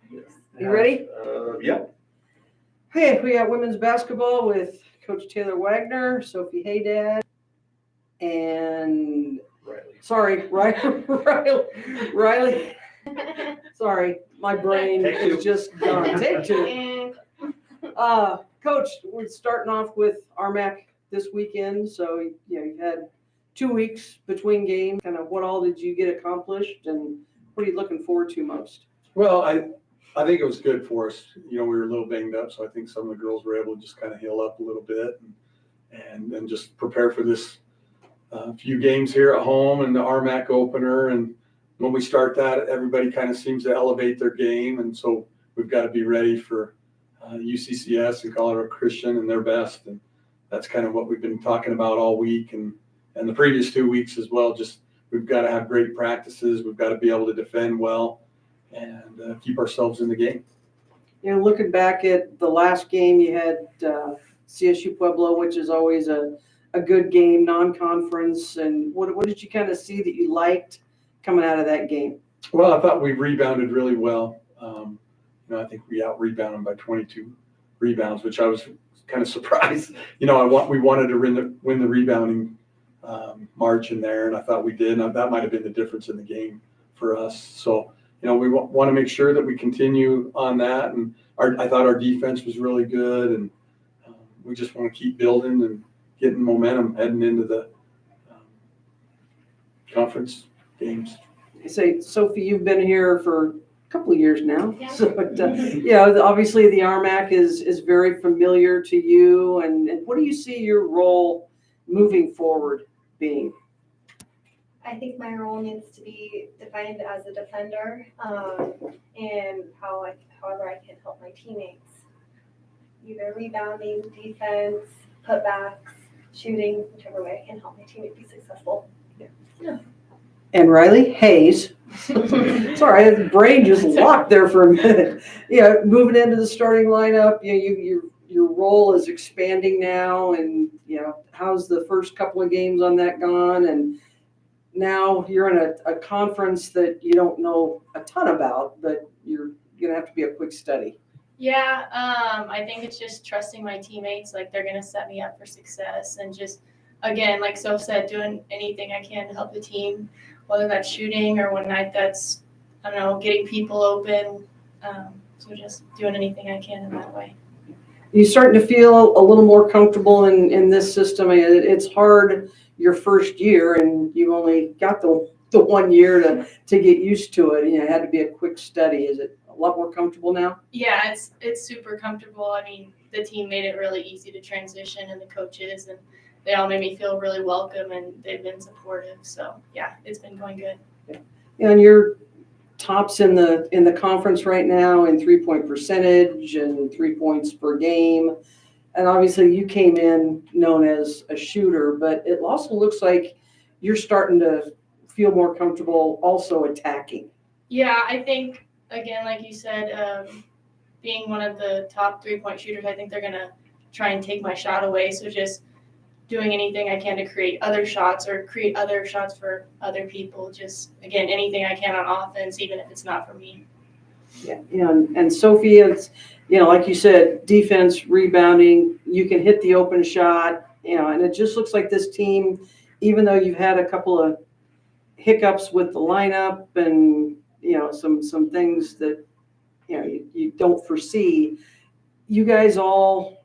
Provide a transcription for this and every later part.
You ready? Yeah. Hey, we got women's basketball with Coach Taylor Wagner, Sophia Hadad, and Riley. Sorry, my brain is just gone. Take two. Coach, we're starting off with RMAC this weekend, so you've had 2 weeks between games. Kind of what all did you get accomplished, and what are you looking forward to most? Well, I think it was good for us. We were a little banged up, so I think some of the girls were able to just kind of heal up a little bit and just prepare for this few games here at home and the RMAC opener. And when we start that, everybody kind of seems to elevate their game, and so we've got to be ready for UCCS and Colorado Christian and their best. And that's kind of what we've been talking about all week and the previous 2 weeks as well. Just we've got to have great practices. We've got to be able to defend well and keep ourselves in the game. Looking back at the last game, you had CSU Pueblo, which is always a good game, non-conference. And what did you kind of see that you liked coming out of that game? Well, I thought we rebounded really well. I think we out-rebounded by 22 rebounds, which I was kind of surprised. We wanted to win the rebounding margin there, and I thought we did. And that might have been the difference in the game for us. So, we want to make sure that we continue on that. And I thought our defense was really good, and we just want to keep building and getting momentum heading into the conference games. Say, Sophie, you've been here for a couple of years now. Yeah. So, obviously the RMAC is very familiar to you. And what do you see your role moving forward being? I think my role needs to be defined as a defender, and however I can help my teammates, either rebounding, defense, putbacks, shooting, whichever way I can help my teammate be successful. Yeah. And Riley Hayes. Sorry, the brain just locked there for a minute. Moving into the starting lineup, your role is expanding now, and how's the first couple of games on that gone? And now you're in a conference that you don't know a ton about, but you're gonna have to be a quick study. Yeah, I think it's just trusting my teammates, like they're gonna set me up for success, and just again, like Soph said, doing anything I can to help the team, whether that's shooting or one night that's getting people open. So just doing anything I can in that way. You starting to feel a little more comfortable in this system? It's hard your first year, and you only got the 1 year to get used to it. It had to be a quick study. Is it a lot more comfortable now? Yeah, it's super comfortable. I mean, the team made it really easy to transition, and the coaches, and they all made me feel really welcome, and they've been supportive. So yeah, it's been going good. Yeah. And you're tops in the conference right now in 3-point percentage and 3 points per game. And obviously you came in known as a shooter, but it also looks like you're starting to feel more comfortable also attacking. Yeah, I think, again, like you said, being one of the top 3-point shooters, I think they're going to try and take my shot away. So just doing anything I can to create other shots or create other shots for other people. Just, again, anything I can on offense, even if it's not for me. Yeah. And Sophia, it's, like you said, defense, rebounding, you can hit the open shot, and it just looks like this team, even though you've had a couple of hiccups with the lineup and, some things that, you don't foresee, you guys all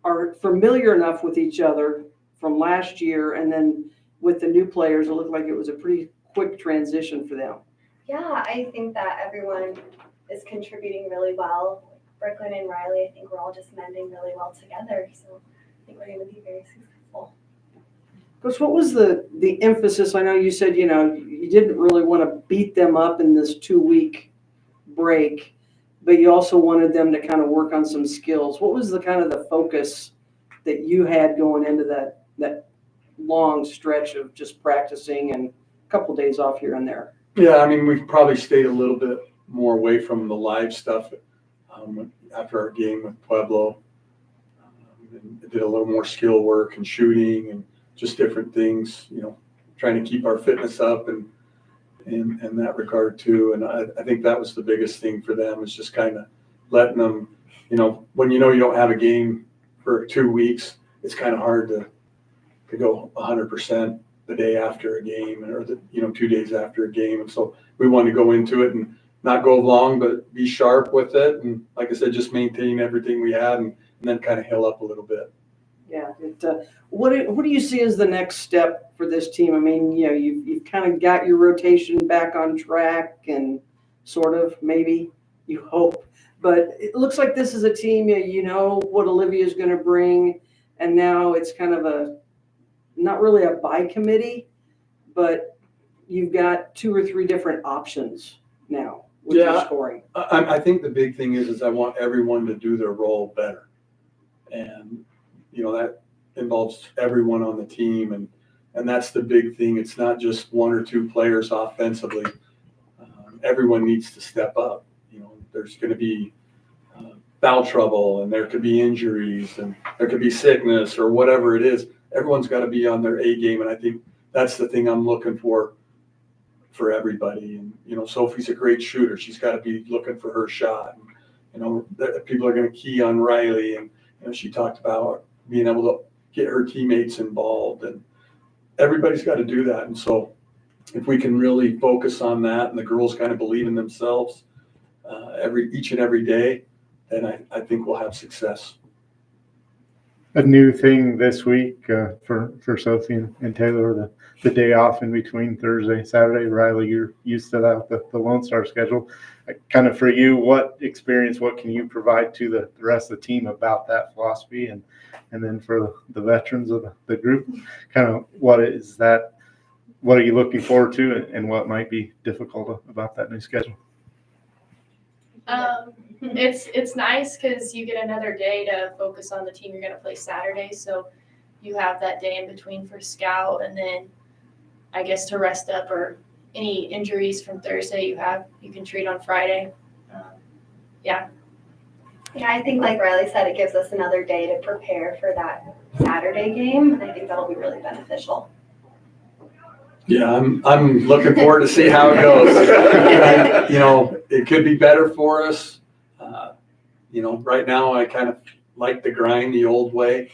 are familiar enough with each other from last year. And then with the new players, it looked like it was a pretty quick transition for them. Yeah, I think that everyone is contributing really well. Brooklyn and Riley, I think we're all just mending really well together. So I think we're going to be very successful. Coach, what was the emphasis? I know you said, you didn't really want to beat them up in this 2-week break, but you also wanted them to kind of work on some skills. What was the kind of the focus that you had going into that long stretch of just practicing and a couple of days off here and there? Yeah, I mean, we probably stayed a little bit more away from the live stuff after our game with Pueblo. And did a little more skill work and shooting and just different things, trying to keep our fitness up and in that regard too. And I think that was the biggest thing for them, is just kind of letting them, when you don't have a game for 2 weeks, it's kind of hard to go 100% the day after a game, or 2 days after a game. And so we wanted to go into it and not go long, but be sharp with it. And like I said, just maintain everything we had and then kind of heal up a little bit. Yeah. What do you see as the next step for this team? I mean, you've kind of got your rotation back on track, and sort of, maybe, you hope. But it looks like this is a team, what Olivia's going to bring, and now it's kind of not really a by committee, but you've got 2 or 3 different options now with your scoring. I think the big thing is I want everyone to do their role better. And, that involves everyone on the team. And that's the big thing. It's not just 1 or 2 players offensively. Everyone needs to step up. There's going to be foul trouble, and there could be injuries, and there could be sickness, or whatever it is. Everyone's got to be on their A game. And I think that's the thing I'm looking for everybody. And, Sophie's a great shooter. She's got to be looking for her shot. And, people are going to key on Riley. And, she talked about being able to get her teammates involved, and everybody's got to do that. And so if we can really focus on that, and the girls kind of believe in themselves each and every day, then I think we'll have success. A new thing this week for Sophie and Taylor, the day off in between Thursday and Saturday. Riley, you're used to that with the Lone Star schedule. Kind of for you, what can you provide to the rest of the team about that philosophy? And then for the veterans of the group, kind of what are you looking forward to, and what might be difficult about that new schedule? It's nice because you get another day to focus on the team you're going to play Saturday. So you have that day in between for scout, and then I guess to rest up, or any injuries from Thursday you can treat on Friday. Yeah, I think like Riley said, it gives us another day to prepare for that Saturday game, and I think that'll be really beneficial. Yeah, I'm looking forward to see how it goes. It could be better for us. Right now I kind of like the grind the old way,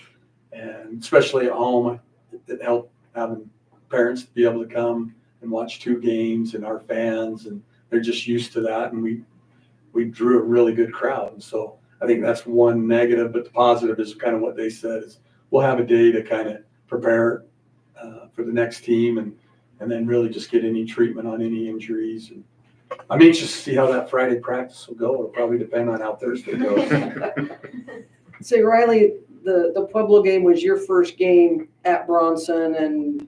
and especially at home, it helped having parents be able to come and watch 2 games, and our fans, and they're just used to that. And we drew a really good crowd. And so I think that's one negative, but the positive is kind of what they said, is we'll have a day to kind of prepare for the next team, and then really just get any treatment on any injuries. And I'm anxious to see how that Friday practice will go. It'll probably depend on how Thursday goes. Say, Riley, the Pueblo game was your first game at Bronson, and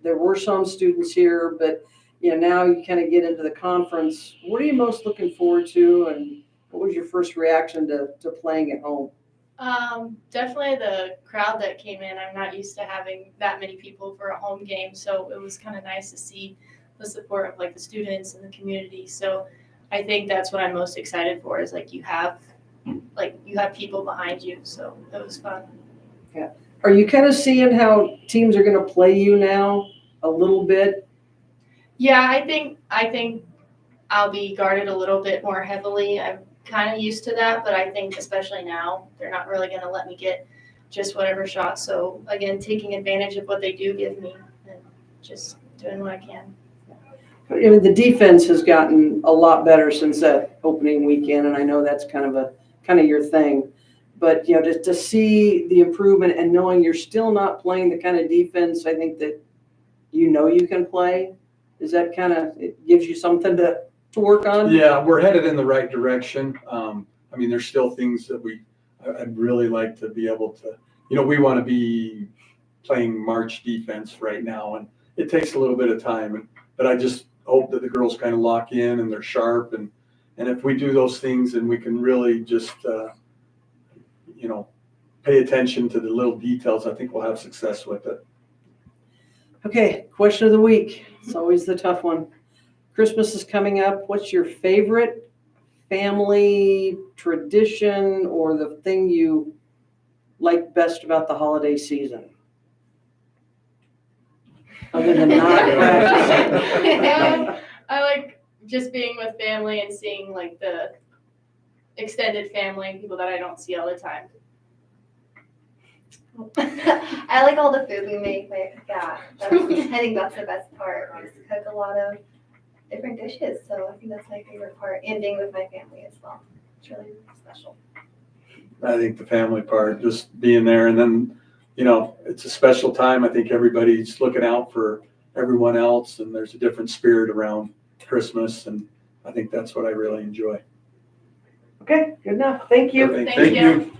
there were some students here, but now you kind of get into the conference. What are you most looking forward to, and what was your first reaction to playing at home? Definitely the crowd that came in. I'm not used to having that many people for a home game, so it was kind of nice to see the support of the students and the community. So I think that's what I'm most excited for, is you have people behind you. So it was fun. Yeah. Are you kind of seeing how teams are going to play you now a little bit? Yeah, I think I'll be guarded a little bit more heavily. I'm kind of used to that, but I think especially now, they're not really going to let me get just whatever shot. So again, taking advantage of what they do give me and just doing what I can. The defense has gotten a lot better since that opening weekend, and I know that's kind of your thing. But just to see the improvement and knowing you're still not playing the kind of defense I think that you can play, is that it gives you something to work on? Yeah, we're headed in the right direction. There's still things that I'd really like to be able to, we want to be playing March defense right now, and it takes a little bit of time. But I just hope that the girls kind of lock in and they're sharp. And if we do those things, and we can really just, pay attention to the little details, I think we'll have success with it. Okay, question of the week. It's always the tough one. Christmas is coming up. What's your favorite family tradition, or the thing you like best about the holiday season? Other than not practicing. I like just being with family and seeing like the extended family, people that I don't see all the time. I like all the food we make. I think that's the best part. We just cook a lot of different dishes, so I think that's my favorite part. And being with my family as well. It's really special. I think the family part, just being there, and then, you know, it's a special time. I think everybody's looking out for everyone else, and there's a different spirit around Christmas, and I think that's what I really enjoy. Okay, good enough. Thank you. Perfect. Thank you.